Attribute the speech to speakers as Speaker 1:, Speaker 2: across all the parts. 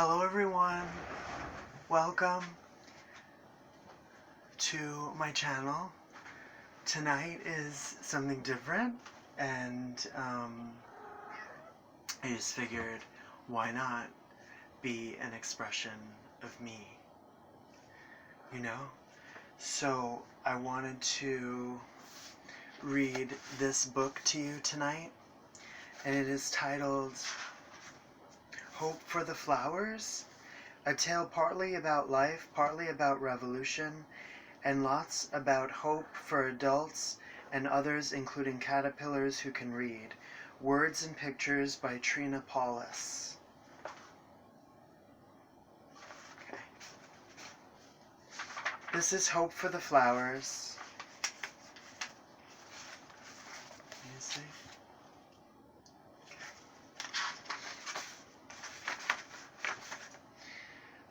Speaker 1: Hello everyone, welcome to my channel. Tonight is something different and I just figured why not be an expression of me, you know? So I wanted to read this book to you tonight, and it is titled Hope for the Flowers, a tale partly about life, partly about revolution, and lots about hope for adults and others, including caterpillars who can read. Words and pictures by Trina Paulus. Okay. This is Hope for the Flowers. Let me see.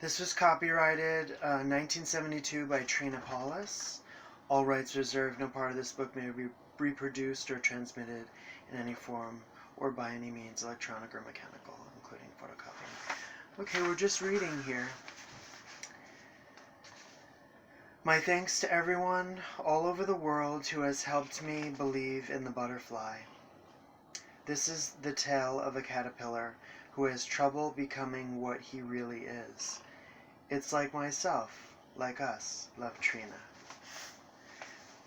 Speaker 1: This was copyrighted 1972 by Trina Paulus. All rights reserved. No part of this book may be reproduced or transmitted in any form or by any means, electronic or mechanical, including photocopying. Okay, we're just reading here. My thanks to everyone all over the world who has helped me believe in the butterfly. This is the tale of a caterpillar who has trouble becoming what he really is. It's like myself, like us, loved Trina.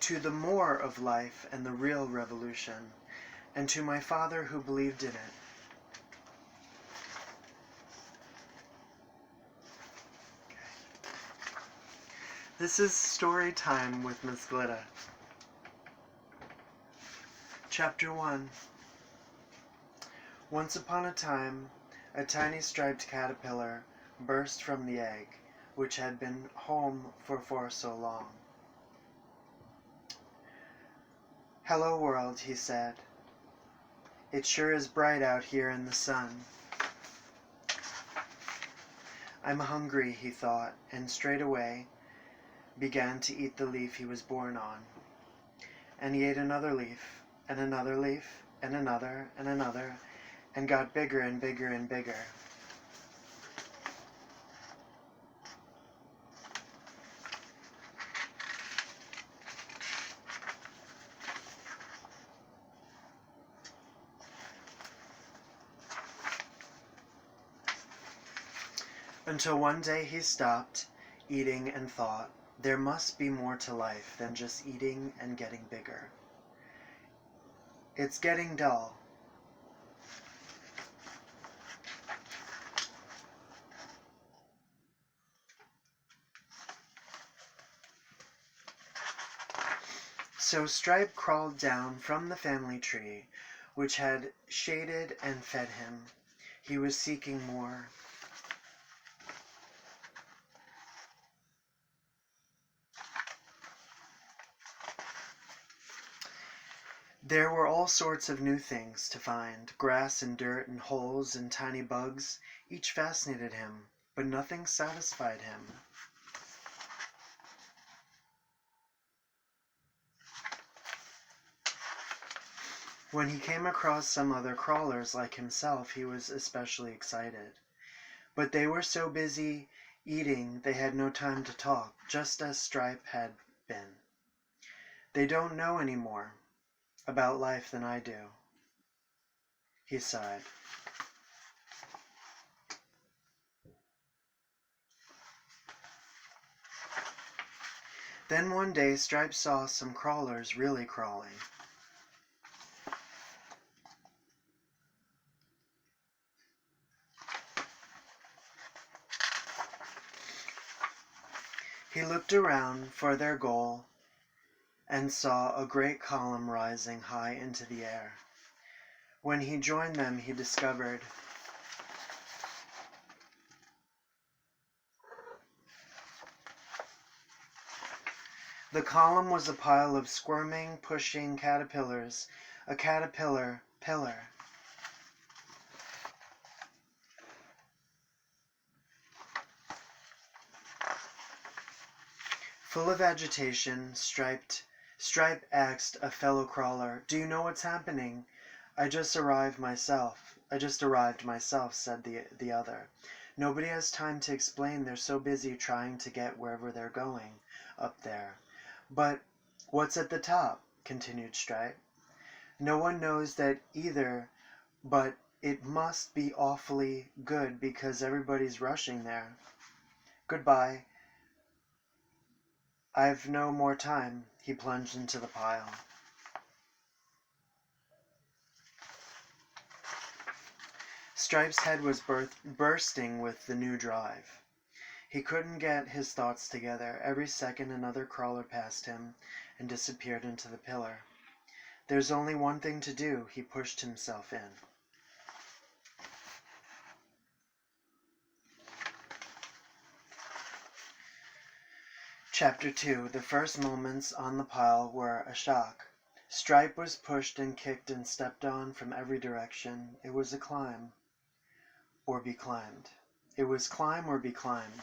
Speaker 1: To the more of life and the real revolution, and to my father who believed in it. Okay. This is story time with Miss Glittah. Chapter 1. Once upon a time, a tiny striped caterpillar burst from the egg, which had been home for so long. "Hello, world," he said. "It sure is bright out here in the sun." "I'm hungry," he thought, and straightway began to eat the leaf he was born on. And he ate another leaf, and another leaf, and another, and got bigger and bigger and bigger. Until one day he stopped eating and thought, there must be more to life than just eating and getting bigger. It's getting dull. So Stripe crawled down from the family tree, which had shaded and fed him. He was seeking more. There were all sorts of new things to find, grass and dirt and holes and tiny bugs. Each fascinated him, but nothing satisfied him. When he came across some other crawlers like himself, he was especially excited. But they were so busy eating they had no time to talk, just as Stripe had been. They don't know any more about life than I do, he sighed. Then one day Stripe saw some crawlers really crawling. He looked around for their goal and saw a great column rising high into the air. When he joined them, he discovered the column was a pile of squirming, pushing caterpillars, a caterpillar pillar. Full of agitation, Stripe asked a fellow crawler, "Do you know what's happening?" I just arrived myself, said the other. Nobody has time to explain. They're so busy trying to get wherever they're going up there. But what's at the top? Continued Stripe. No one knows that either, but it must be awfully good because everybody's rushing there. Goodbye. I've no more time. He plunged into the pile. Stripe's head was bursting with the new drive. He couldn't get his thoughts together. Every second another crawler passed him and disappeared into the pillar. There's only one thing to do. He pushed himself in. Chapter 2. The first moments on the pile were a shock. Stripe was pushed and kicked and stepped on from every direction. It was a climb or be climbed. It was climb or be climbed.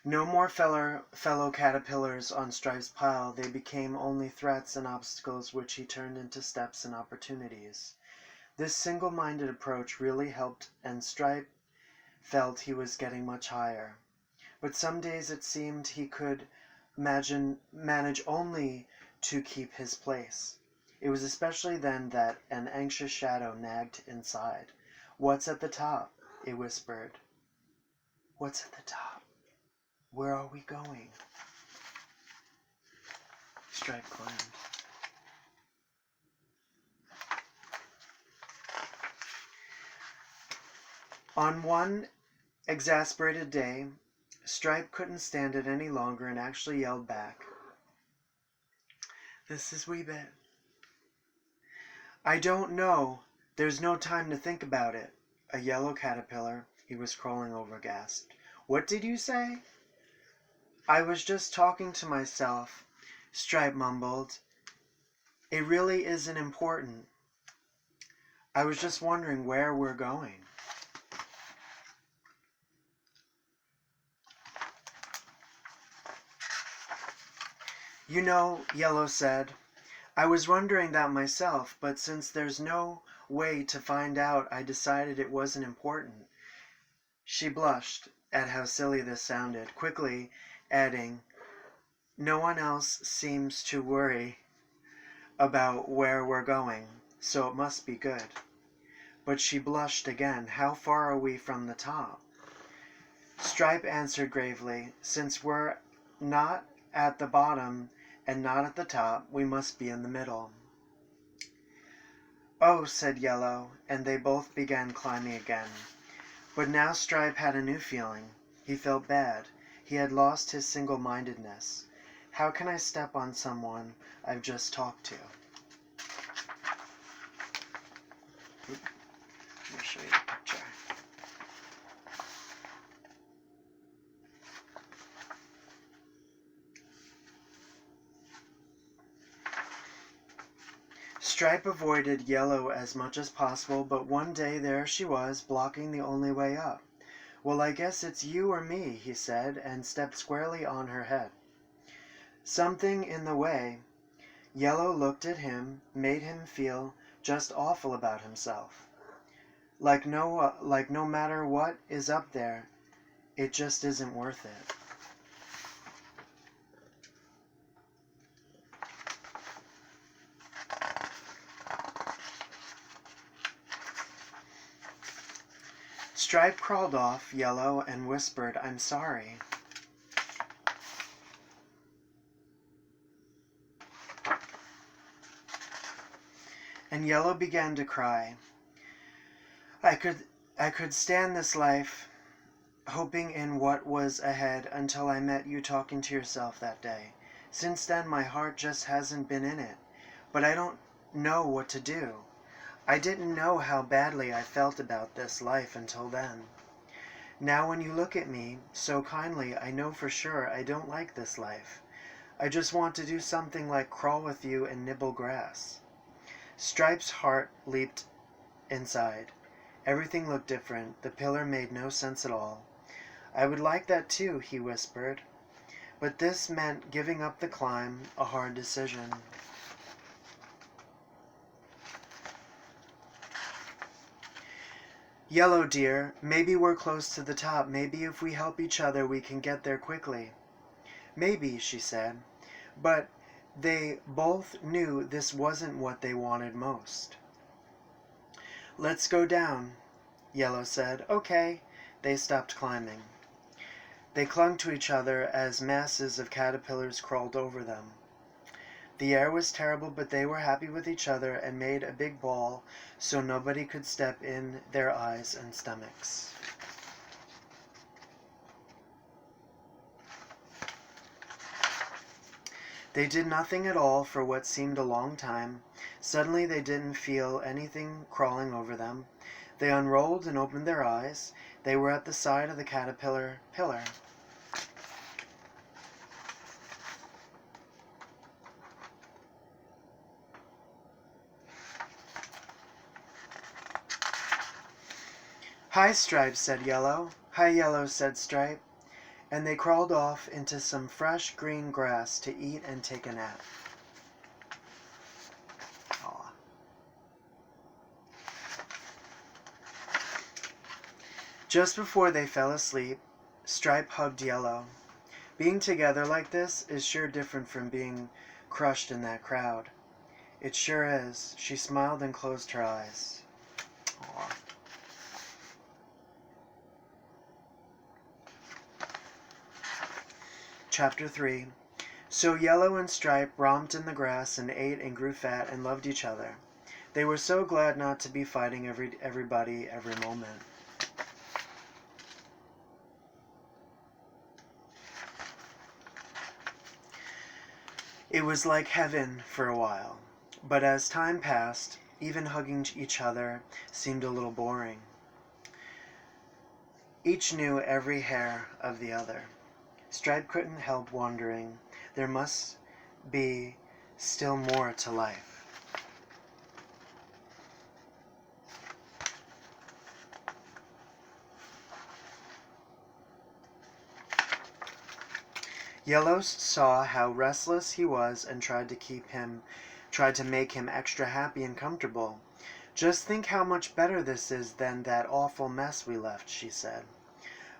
Speaker 1: No more fellow caterpillars on Stripe's pile. They became only threats and obstacles which he turned into steps and opportunities. This single-minded approach really helped, and Stripe felt he was getting much higher. But some days it seemed he could manage only to keep his place. It was especially then that an anxious shadow nagged inside. What's at the top? It whispered. What's at the top? Where are we going? Stripe climbed. On one exasperated day, Stripe couldn't stand it any longer and actually yelled back. This is Weebit. I don't know. There's no time to think about it. A yellow caterpillar he was crawling over gasped. What did you say? I was just talking to myself, Stripe mumbled. It really isn't important. I was just wondering where we're going. You know, Yellow said, I was wondering that myself, but since there's no way to find out, I decided it wasn't important. She blushed at how silly this sounded, quickly adding, no one else seems to worry about where we're going, so it must be good. But she blushed again. How far are we from the top? Stripe answered gravely, since we're not at the bottom and not at the top, we must be in the middle. Oh, said Yellow, and they both began climbing again. But now Stripe had a new feeling. He felt bad. He had lost his single-mindedness. How can I step on someone I've just talked to? Let me show you the picture. Stripe avoided Yellow as much as possible, but one day there she was, blocking the only way up. Well, I guess it's you or me, he said, and stepped squarely on her head. Something in the way. Yellow looked at him, made him feel just awful about himself. Like no matter what is up there, it just isn't worth it. Stripe crawled off Yellow and whispered, I'm sorry. And Yellow began to cry. I could stand this life, hoping in what was ahead, until I met you talking to yourself that day. Since then, my heart just hasn't been in it. But I don't know what to do. I didn't know how badly I felt about this life until then. Now when you look at me so kindly, I know for sure I don't like this life. I just want to do something like crawl with you and nibble grass. Stripe's heart leaped inside. Everything looked different. The pillar made no sense at all. I would like that too, he whispered. But this meant giving up the climb, a hard decision. Yellow, dear, maybe we're close to the top. Maybe if we help each other we can get there quickly. Maybe, she said, but they both knew this wasn't what they wanted most. Let's go down, Yellow said. Okay. They stopped climbing. They clung to each other as masses of caterpillars crawled over them. The air was terrible, but they were happy with each other and made a big ball so nobody could step in their eyes and stomachs. They did nothing at all for what seemed a long time. Suddenly they didn't feel anything crawling over them. They unrolled and opened their eyes. They were at the side of the caterpillar pillar. Hi, Stripe, said Yellow. Hi, Yellow, said Stripe. And they crawled off into some fresh green grass to eat and take a nap. Aw. Just before they fell asleep, Stripe hugged Yellow. Being together like this is sure different from being crushed in that crowd. It sure is. She smiled and closed her eyes. Aw. Chapter 3. So Yellow and Stripe romped in the grass and ate and grew fat and loved each other. They were so glad not to be fighting everybody every moment. It was like heaven for a while, but as time passed, even hugging each other seemed a little boring. Each knew every hair of the other. Stripe couldn't help wondering, there must be still more to life. Yellow saw how restless he was and tried to make him extra happy and comfortable. Just think how much better this is than that awful mess we left, she said.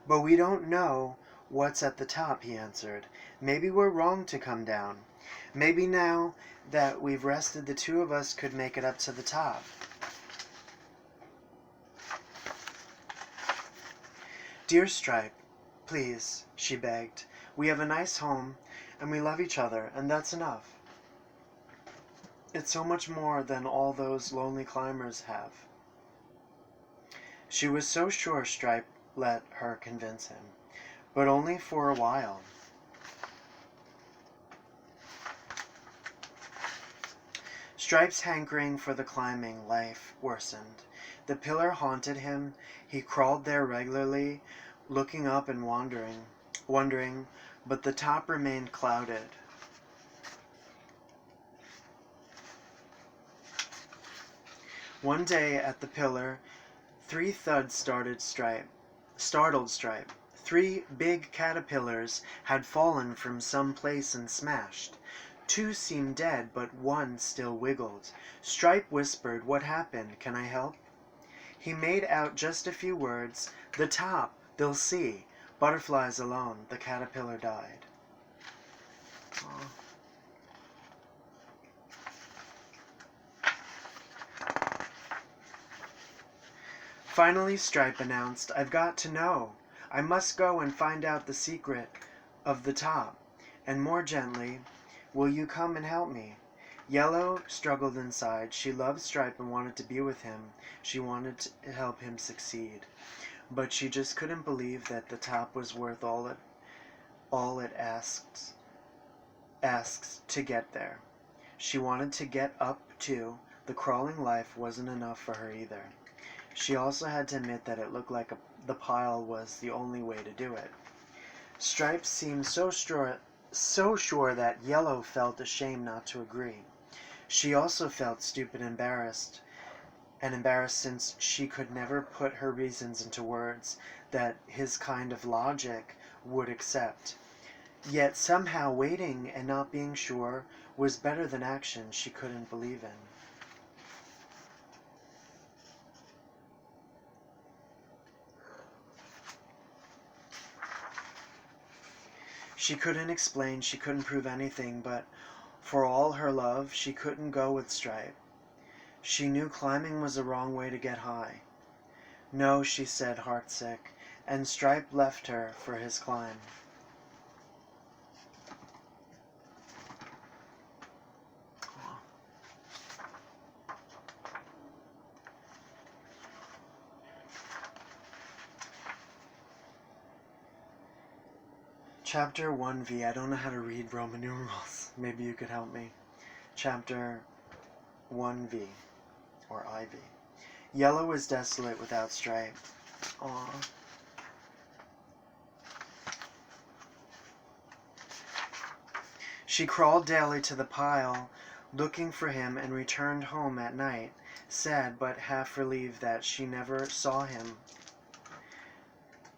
Speaker 1: But we don't know what's at the top, he answered. Maybe we're wrong to come down. Maybe now that we've rested, the two of us could make it up to the top. Dear Stripe, please, she begged. We have a nice home, and we love each other, and that's enough. It's so much more than all those lonely climbers have. She was so sure Stripe let her convince him, but only for a while. Stripe's hankering for the climbing life worsened. The pillar haunted him. He crawled there regularly, looking up and wondering, but the top remained clouded. One day at the pillar, 3 thuds startled Stripe. 3 big caterpillars had fallen from some place and smashed. 2 seemed dead, but 1 still wiggled. Stripe whispered, "What happened? Can I help?" He made out just a few words. "The top, they'll see. Butterflies alone." The caterpillar died. Aww. Finally, Stripe announced, "I've got to know. I must go and find out the secret of the top." And more gently, "Will you come and help me?" Yellow struggled inside. She loved Stripe and wanted to be with him. She wanted to help him succeed. But she just couldn't believe that the top was worth all it asks to get there. She wanted to get up too. The crawling life wasn't enough for her either. She also had to admit that it looked like the pile was the only way to do it. Stripe seemed so sure that Yellow felt ashamed not to agree. She also felt stupid and embarrassed since she could never put her reasons into words that his kind of logic would accept. Yet somehow waiting and not being sure was better than action she couldn't believe in. She couldn't explain, she couldn't prove anything, but for all her love, she couldn't go with Stripe. She knew climbing was the wrong way to get high. No, she said, heartsick, and Stripe left her for his climb. Chapter 1V. I don't know how to read Roman numerals. Maybe you could help me. Chapter 1V, or IV. Yellow is desolate without Stripe. Aww. She crawled daily to the pile, looking for him, and returned home at night, sad but half relieved that she never saw him.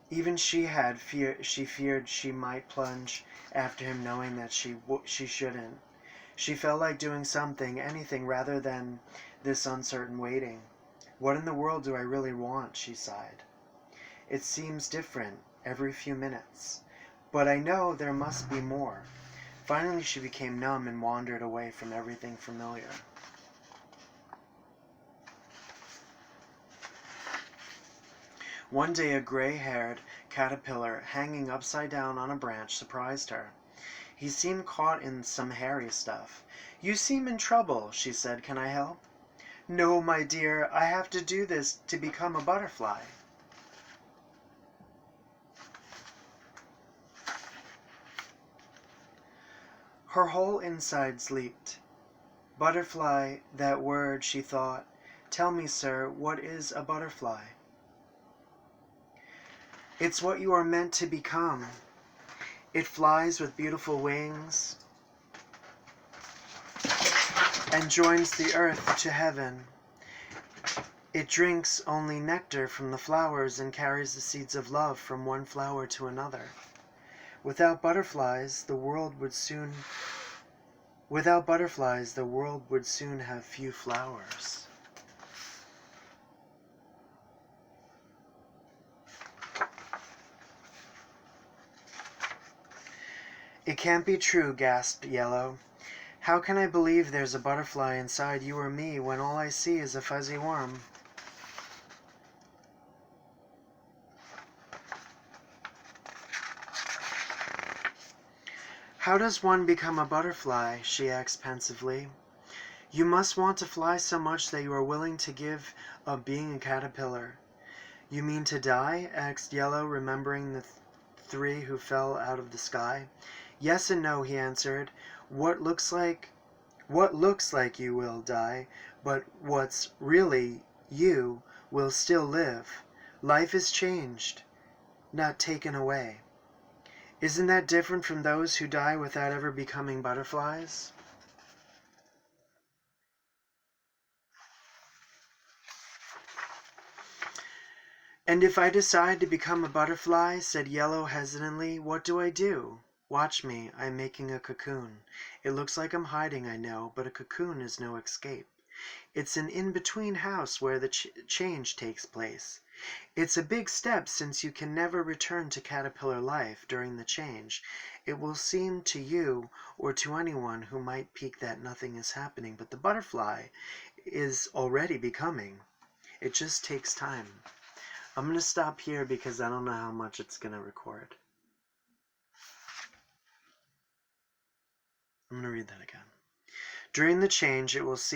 Speaker 1: Even she feared she might plunge after him, knowing that she shouldn't. She felt like doing something, anything, rather than this uncertain waiting. What in the world do I really want, she sighed. It seems different every few minutes, but I know there must be more. Finally she became numb and wandered away from everything familiar. One day a gray-haired caterpillar hanging upside down on a branch surprised her. He seemed caught in some hairy stuff. "You seem in trouble," she said. "Can I help?" "No, my dear, I have to do this to become a butterfly." Her whole insides leaped. Butterfly, that word, she thought. "Tell me, sir, what is a butterfly?" "It's what you are meant to become. It flies with beautiful wings and joins the earth to heaven. It drinks only nectar from the flowers and carries the seeds of love from one flower to another. Without butterflies, the world would soon have few flowers." "It can't be true," gasped Yellow. "How can I believe there's a butterfly inside you or me when all I see is a fuzzy worm?" "How does one become a butterfly?" she asked pensively. "You must want to fly so much that you are willing to give up being a caterpillar." "You mean to die?" asked Yellow, remembering the three who fell out of the sky. "Yes and no," he answered. What looks like you will die, but what's really you will still live. Life is changed, not taken away. Isn't that different from those who die without ever becoming butterflies?" "And if I decide to become a butterfly," said Yellow hesitantly, "what do I do? Watch me, I'm making a cocoon. It looks like I'm hiding, I know, but a cocoon is no escape. It's an in-between house where the change takes place. It's a big step since you can never return to caterpillar life during the change. It will seem to you or to anyone who might peek that nothing is happening, but the butterfly is already becoming. It just takes time." I'm going to stop here because I don't know how much it's going to record. I'm going to read that again. "During the change, it will seem